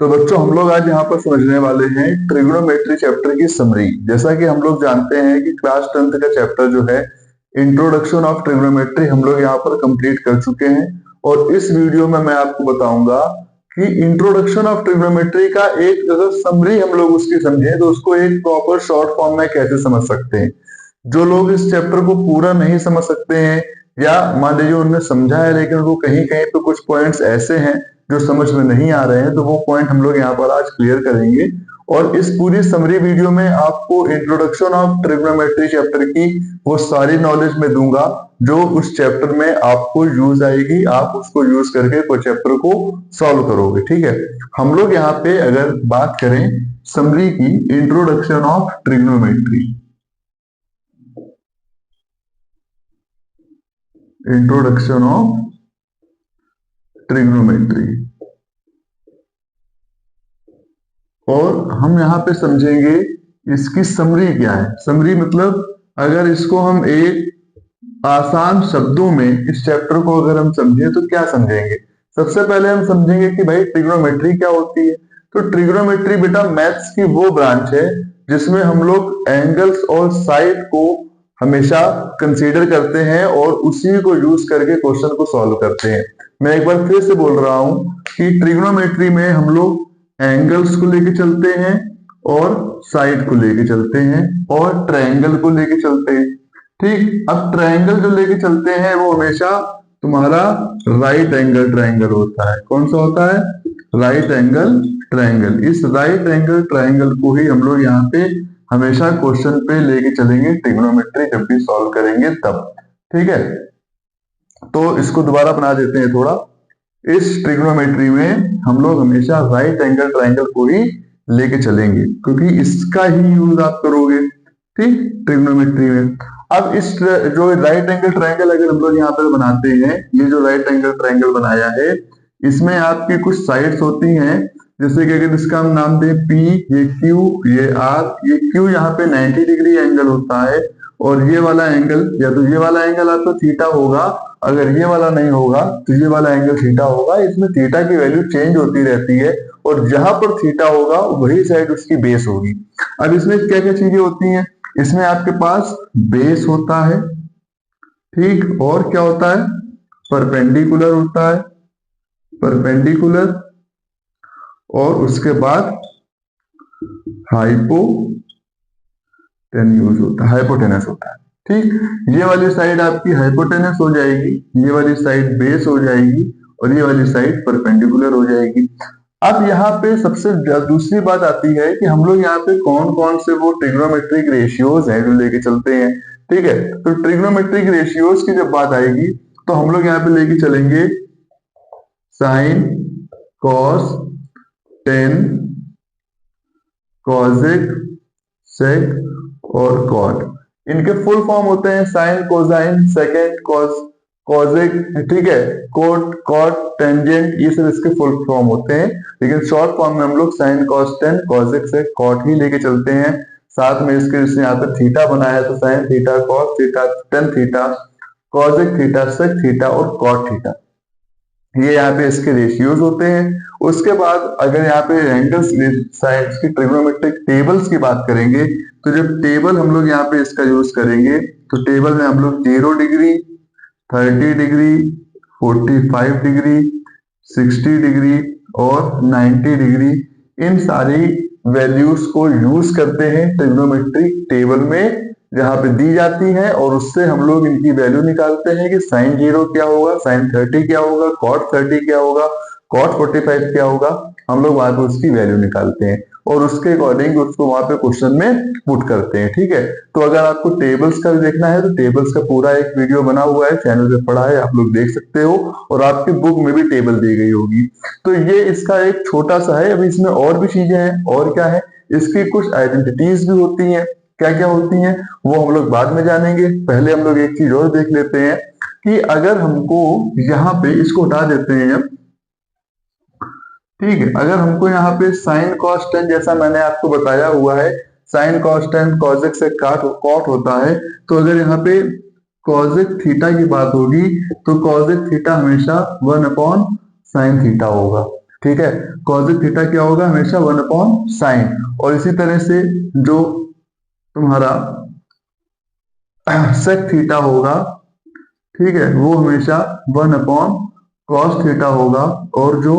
तो बच्चों हम लोग आज यहाँ पर समझने वाले हैं ट्रिग्नोमेट्री चैप्टर की समरी। जैसा कि हम लोग जानते हैं कि क्लास 10th का चैप्टर जो है इंट्रोडक्शन ऑफ ट्रिग्नोमेट्री हम लोग यहाँ पर कंप्लीट कर चुके हैं, और इस वीडियो में मैं आपको बताऊंगा कि इंट्रोडक्शन ऑफ ट्रिग्नोमेट्री का एक अगर समरी हम लोग उसकी समझें तो उसको एक प्रॉपर शॉर्ट फॉर्म में कैसे समझ सकते हैं। जो लोग इस चैप्टर को पूरा नहीं समझ सकते हैं, या मान लीजिए उन्होंने समझा है लेकिन उनको कहीं कहीं पे कुछ पॉइंट्स ऐसे हैं जो समझ में नहीं आ रहे हैं, तो वो पॉइंट हम लोग यहाँ पर आज क्लियर करेंगे। और इस पूरी समरी वीडियो में आपको इंट्रोडक्शन ऑफ ट्रिग्नोमेट्री चैप्टर की वो सारी नॉलेज में दूंगा जो उस चैप्टर में आपको यूज आएगी। आप उसको यूज करके कोई चैप्टर को सॉल्व करोगे। ठीक है, हम लोग यहाँ पे अगर बात करें समरी की, introduction of trigonometry, introduction of trigonometry, और हम यहाँ पे समझेंगे इसकी समरी क्या है। समरी मतलब अगर इसको हम एक आसान शब्दों में इस चैप्टर को अगर हम समझें तो क्या समझेंगे। सबसे पहले हम समझेंगे कि भाई ट्रिग्नोमेट्री क्या होती है। तो ट्रिग्नोमेट्री बेटा मैथ्स की वो ब्रांच है जिसमें हम लोग एंगल्स और साइड को हमेशा कंसीडर करते हैं और उसी को यूज करके क्वेश्चन को सॉल्व करते हैं। मैं एक बार फिर से बोल रहा हूं कि ट्रिग्नोमेट्री में हम लोग एंगल्स को लेके चलते हैं और साइड को लेके चलते हैं और ट्रायंगल को लेके चलते हैं। ठीक, अब ट्रायंगल जो लेके चलते हैं वो हमेशा तुम्हारा राइट एंगल ट्रायंगल होता है। कौन सा होता है? Right angle triangle. इस राइट एंगल ट्रायंगल को ही हम लोग यहाँ पे हमेशा क्वेश्चन पे लेके चलेंगे, ट्रिग्नोमेट्री जब भी सॉल्व करेंगे तब। ठीक है, तो इसको दोबारा बना देते हैं थोड़ा। इस ट्रिग्नोमेट्री में हम लोग हमेशा राइट एंगल ट्रायंगल को ही लेके चलेंगे क्योंकि इसका ही यूज आप करोगे। ठीक, ट्रिग्नोमेट्री में अब इस जो राइट एंगल ट्रायंगल अगर हम लोग यहाँ पर बनाते हैं, ये जो राइट एंगल ट्रायंगल बनाया है इसमें आपकी कुछ साइड्स होती हैं। जैसे कि अगर इसका हम नाम दें P, ये Q, ये R, ये Q यहाँ पे 90 डिग्री एंगल होता है, और ये वाला एंगल या तो ये वाला एंगल आपका थीटा होगा, अगर ये वाला नहीं होगा तो ये वाला एंगल थीटा होगा। इसमें थीटा की वैल्यू चेंज होती रहती है और जहां पर थीटा होगा वही साइड उसकी बेस होगी। अब इसमें क्या क्या चीजें होती हैं? इसमें आपके पास बेस होता है, ठीक, और क्या होता है? परपेंडिकुलर होता है, परपेंडिकुलर, और उसके बाद हाइपोटेन्यूज होता है, हाइपोटेनस होता है। ठीक, ये वाली साइड आपकी हाइपोटेनस हो जाएगी, ये वाली साइड बेस हो जाएगी और ये वाली साइड परपेंडिकुलर हो जाएगी। अब यहाँ पे सबसे दूसरी बात आती है कि हम लोग यहाँ पे कौन कौन से वो ट्रिग्नोमेट्रिक रेशियोज हैं जो लेके चलते हैं। ठीक है, तो ट्रिग्नोमेट्रिक रेशियोज की जब बात आएगी तो हम लोग यहाँ पे लेके चलेंगे साइन, कॉस, टेन, कॉसेक, सेक और कॉट। इनके फुल फॉर्म होते हैं साइन, कोसाइन, सेकेंड, कॉसेक, ठीक है, कोट, कॉट, टेंजेंट, ये सब इसके फुल फॉर्म होते हैं। लेकिन शॉर्ट फॉर्म में हम लोग साइन, कॉस, टेन, कॉसेक, सेक, कॉट ही लेके चलते हैं। साथ में इसके जैसे यहाँ पे थीटा बनाया है तो sine theta, cos theta, tan theta, cosec theta, sec theta और कॉट थीटा, ये यहाँ पे इसके रेशियोज होते हैं। उसके बाद अगर यहाँ पे एंगल्स साइड्स की ट्रिग्नोमेट्रिक टेबल्स की बात करेंगे तो जब टेबल हम लोग यहाँ पे इसका यूज करेंगे तो टेबल में हम लोग 0 डिग्री, 30 डिग्री, 45 डिग्री, 60 डिग्री और 90 डिग्री, इन सारी वैल्यूज को यूज करते हैं ट्रिग्नोमेट्रिक टेबल में जहां पे दी जाती है, और उससे हम लोग इनकी वैल्यू निकालते हैं कि साइन 0 क्या होगा, साइन 30 क्या होगा, कॉट 30 क्या होगा, कॉट 45 क्या होगा। हम लोग वहां पे उसकी वैल्यू निकालते हैं और उसके अकॉर्डिंग उसको वहां पे क्वेश्चन में पुट करते हैं। ठीक है, तो अगर आपको टेबल्स का देखना है तो टेबल्स का पूरा एक वीडियो बना हुआ है, चैनल पे पड़ा है, आप लोग देख सकते हो, और आपकी बुक में भी टेबल दी गई होगी। तो ये इसका एक छोटा सा है। अभी इसमें और भी चीजें हैं, और क्या है, इसकी कुछ आइडेंटिटीज भी होती हैं। क्या क्या होती हैं वो हम लोग बाद में जानेंगे। पहले हम लोग एक चीज और देख लेते हैं कि अगर हमको यहाँ पे इसको हटा देते हैं, ठीक है, अगर हमको यहाँ पे साइन कॉस टेन, जैसा मैंने आपको बताया हुआ है, साइन कॉस टेन कॉसेक से कॉट होता है, तो अगर यहाँ पे कॉसेक थीटा की बात होगी तो कॉसेक थीटा हमेशा 1 अपॉन साइन थीटा होगा। ठीक है। कॉसेक थीटा क्या होगा, हमेशा 1/sin। और इसी तरह से जो तुम्हारा सेक थीटा होगा, ठीक है, वो हमेशा 1/cos थीटा होगा। और जो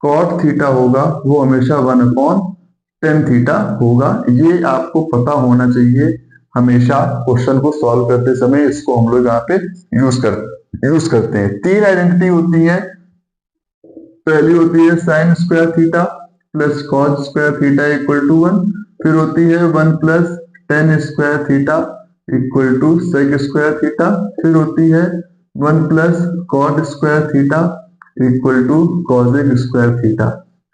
कॉट थीटा होगा वो हमेशा 1/tan थीटा होगा। ये आपको पता होना चाहिए हमेशा क्वेश्चन को सॉल्व करते समय। इसको हम लोग यहाँ पे यूज करते हैं। तीन आइडेंटिटी होती है। पहली होती है sine square theta plus cos square theta equal to 1। फिर होती है 1 plus tan square theta equal to sec square theta. फिर होती है 1 plus cot square theta equal to cosec square theta.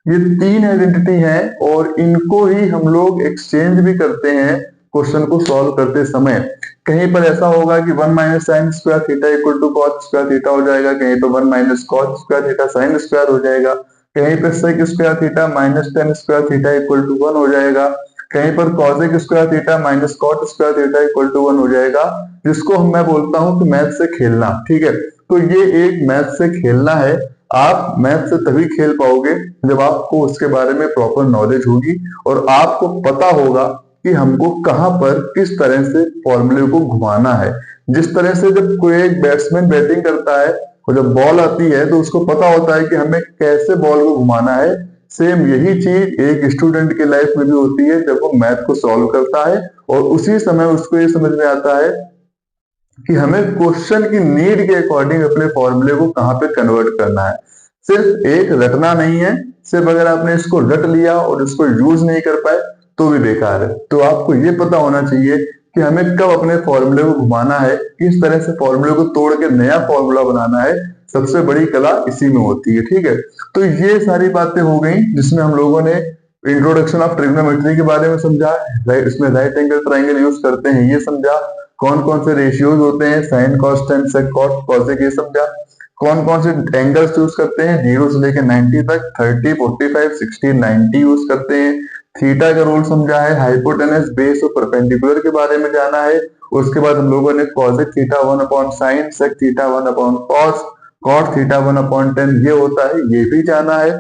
ये तीन आइडेंटिटी है और इनको ही हम लोग एक्सचेंज भी करते हैं क्वेश्चन को सॉल्व करते समय। कहीं पर ऐसा होगा कि 1 minus sine square theta equal to cos square theta हो जाएगा, कहीं पर 1 minus cos square theta sine square हो जाएगा, कहीं पर sec square theta minus tan square theta equal to 1 हो जाएगा, कहीं पर cosec square theta minus cot square theta equal to 1 हो जाएगा। जिसको मैं बोलता हूं कि मैथ से खेलना, ठीक है। तो ये एक मैथ से खेलना है। आप मैथ से तभी खेल पाओगे जब आपको उसके बारे में प्रॉपर नॉलेज होगी और आपको पता होगा कि हमको कहां पर किस तरह से फॉर्मूले को घुमाना है। जिस तरह से जब कोई एक बैट्समैन बैटिंग करता है और जब बॉल आती है तो उसको पता होता है कि हमें कैसे बॉल को घुमाना है। सेम यही चीज एक स्टूडेंट की लाइफ में भी होती है जब वो मैथ को सॉल्व करता है और उसी समय उसको ये समझ में आता है कि हमें क्वेश्चन की नीड के अकॉर्डिंग अपने फॉर्मूले को कहां पे कन्वर्ट करना है। सिर्फ एक रटना नहीं है। सिर्फ अगर आपने इसको रट लिया और इसको यूज नहीं कर पाए तो भी बेकार है। तो आपको ये पता होना चाहिए कि हमें कब अपने फॉर्मूले को घुमाना है, किस तरह से फॉर्मूले को तोड़ के नया फॉर्मूला बनाना है। सबसे बड़ी कला इसी में होती है, ठीक है। तो ये सारी बातें हो गई जिसमें हम लोगों ने इंट्रोडक्शन ऑफ ट्रिग्नोमेट्री के बारे में समझा, राइट, इसमें राइट एंगल ट्राइंगल यूज करते हैं ये समझा, कौन कौन से रेशियोज होते हैं sine cos tan sec cot cosec ये समझा, कौन कौन से एंगल्स यूज करते हैं 0 से लेकर 90 तक, 30 45 60 90 यूज करते हैं। थीटा का रूल समझा है, हाइपोटेनस बेस और परपेंडिकुलर के बारे में जाना है। उसके बाद हम लोगों ने cosec theta 1/sin sec theta 1/cos cot theta 1/10 ये होता है ये भी जाना है।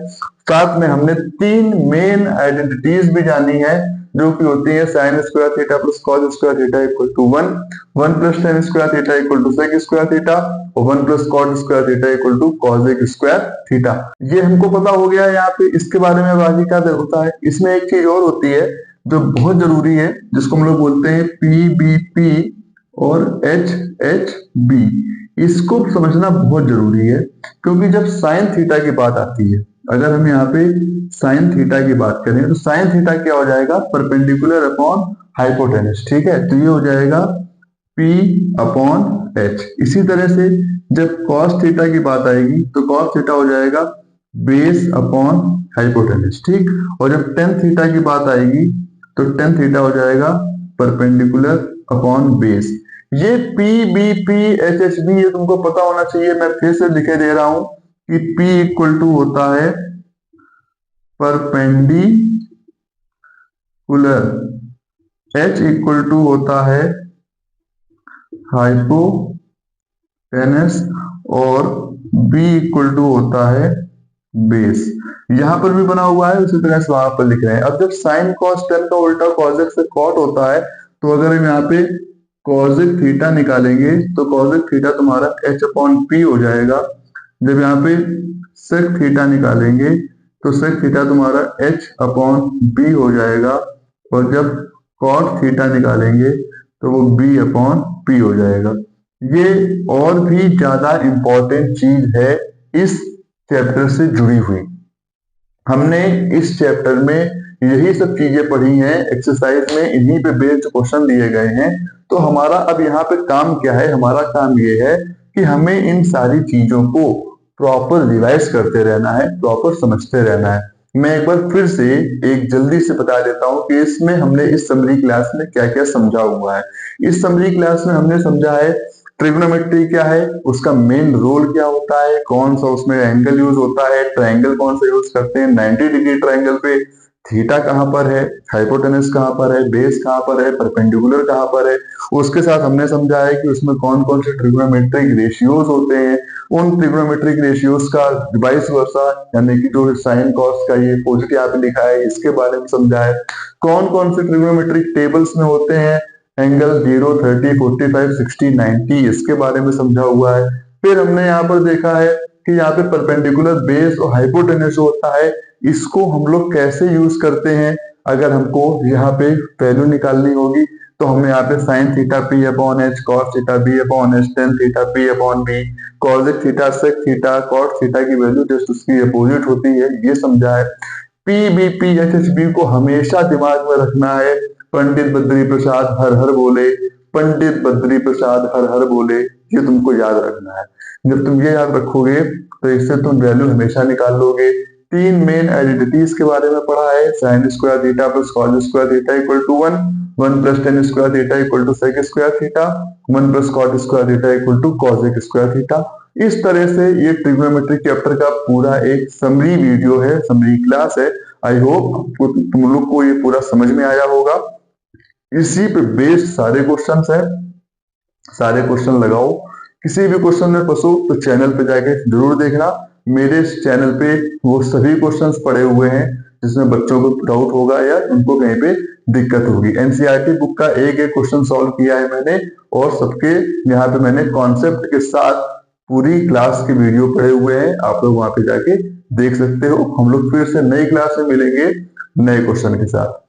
साथ में हमने तीन मेन आइडेंटिटीज भी जानी है जो कि होती है sine square theta plus cos square theta equal to 1, 1 plus tan square theta equal to sec square theta और 1 plus cot square theta equal to cosec square theta. ये हमको पता हो गया है। यहाँ पे इसके बारे में बाकी क्या होता है, इसमें एक चीज और होती है जो बहुत जरूरी है जिसको हम लोग बोलते हैं PBP और HHB। इसको समझना बहुत जरूरी है क्योंकि जब साइन थीटा की बात आती है, अगर हम यहाँ पे साइन थीटा की बात करें तो साइन थीटा क्या हो जाएगा, परपेंडिकुलर अपॉन हाइपोटेनस, ठीक है। तो ये हो जाएगा P/H। इसी तरह से जब कॉस थीटा की बात आएगी तो कॉस थीटा हो जाएगा बेस अपॉन हाइपोटेनस, ठीक। और जब टेन थीटा की बात आएगी तो टेन थीटा हो जाएगा परपेंडिकुलर अपॉन बेस। ये PBP HHB ये तुमको पता होना चाहिए। मैं फिर से लिखे दे रहा हूं कि P इक्वल टू होता है परपेंडिकुलर, H इक्वल टू होता है हाइपोटेनस और B इक्वल टू होता है बेस। यहां पर भी बना हुआ है उसी तरह से वहां पर लिख रहे हैं। अब जब साइन कॉस टेन का उल्टा कॉसेक से कॉट होता है तो अगर हम यहाँ पे कॉसेक थीटा निकालेंगे तो कॉसेक थीटा तुम्हारा H/P हो जाएगा। जब यहाँ पे सेक थीटा निकालेंगे तो सेक थीटा तुम्हारा H/B हो जाएगा और जब कॉट थीटा निकालेंगे तो वो B/P हो जाएगा। ये और भी ज्यादा इंपॉर्टेंट चीज है इस चैप्टर से जुड़ी हुई। हमने इस चैप्टर में यही सब चीजें पढ़ी हैं, एक्सरसाइज में इन्हीं पे बेस्ड क्वेश्चन दिए गए हैं। तो हमारा अब यहाँ पे काम क्या है, हमारा काम ये है कि हमें इन सारी चीजों को प्रॉपर रिवाइज करते रहना है, प्रॉपर समझते रहना है। मैं एक बार फिर से एक जल्दी से बता देता हूँ कि इसमें हमने इस समरी क्लास में क्या क्या समझा हुआ है। इस समरी क्लास में हमने समझा है ट्रिग्नोमेट्री क्या है, उसका मेन रोल क्या होता है, कौन सा उसमें एंगल यूज होता है, ट्रायंगल कौन सा यूज करते हैं 90 डिग्री ट्रायंगल पे, थीटा कहाँ पर है, हाइपोटेनस कहाँ पर है, बेस कहाँ पर है, परपेंडिकुलर कहाँ पर है। उसके साथ हमने समझा है कि उसमें कौन कौन से ट्रिग्नोमेट्रिक रेशियोज होते हैं, उन ट्रिग्नोमेट्रिक रेशियोज का वाइस वर्सा, यानी कि जो साइन कॉस का ये पोजिट यहाँ पे लिखा है इसके बारे में समझा है। कौन कौन से ट्रिग्नोमेट्रिक टेबल्स में होते हैं, एंगल 0, 30, 45, 60, 90, इसके बारे में समझा हुआ है। फिर हमने यहाँ पर देखा है कि यहाँ पे परपेंडिकुलर बेस और हाइपोटेनस होता है, इसको हम लोग कैसे यूज करते हैं। अगर हमको यहाँ पे वैल्यू निकालनी होगी तो हमें यहाँ पे sine theta P upon H, cos theta B upon H, tan theta P upon B, cosec theta sec theta cot theta की वैल्यू जस्ट उसकी अपोजिट होती है, ये समझा है। P B P H H B को हमेशा दिमाग में रखना है। पंडित बद्री प्रसाद हर हर बोले, पंडित बद्री प्रसाद हर हर बोले, ये तुमको याद रखना है। जब तुम ये याद रखोगे तो इससे तुम वैल्यू हमेशा निकाल लोगे। तीन मेन आइडेंटिटीज के बारे में पढ़ा है, sine square theta plus cos square theta equal to 1, 1 plus tan square theta equal to sec square theta, 1 plus cot square theta equal to cosec square theta. इस तरह से ये ट्रिग्नोमेट्री चैप्टर का पूरा एक समरी वीडियो है, summary class है। I hope तुम लोग को ये पूरा समझ में आया होगा। इसी पे बेस्ड सारे क्वेश्चंस हैं, सारे क्वेश्चन लगाओ। किसी भी क्वेश्चन में फंसो तो चैनल पे जाके जरूर देखना। मेरे इस चैनल पे वो सभी क्वेश्चंस पड़े हुए हैं जिसमें बच्चों को डाउट होगा या उनको कहीं पे दिक्कत होगी। एनसीईआरटी बुक का एक एक क्वेश्चन सॉल्व किया है मैंने, और सबके यहाँ पे मैंने कॉन्सेप्ट के साथ पूरी क्लास के वीडियो पड़े हुए हैं, आप लोग वहां पे जाके देख सकते हो। हम लोग फिर से नई क्लास में मिलेंगे नए क्वेश्चन के साथ।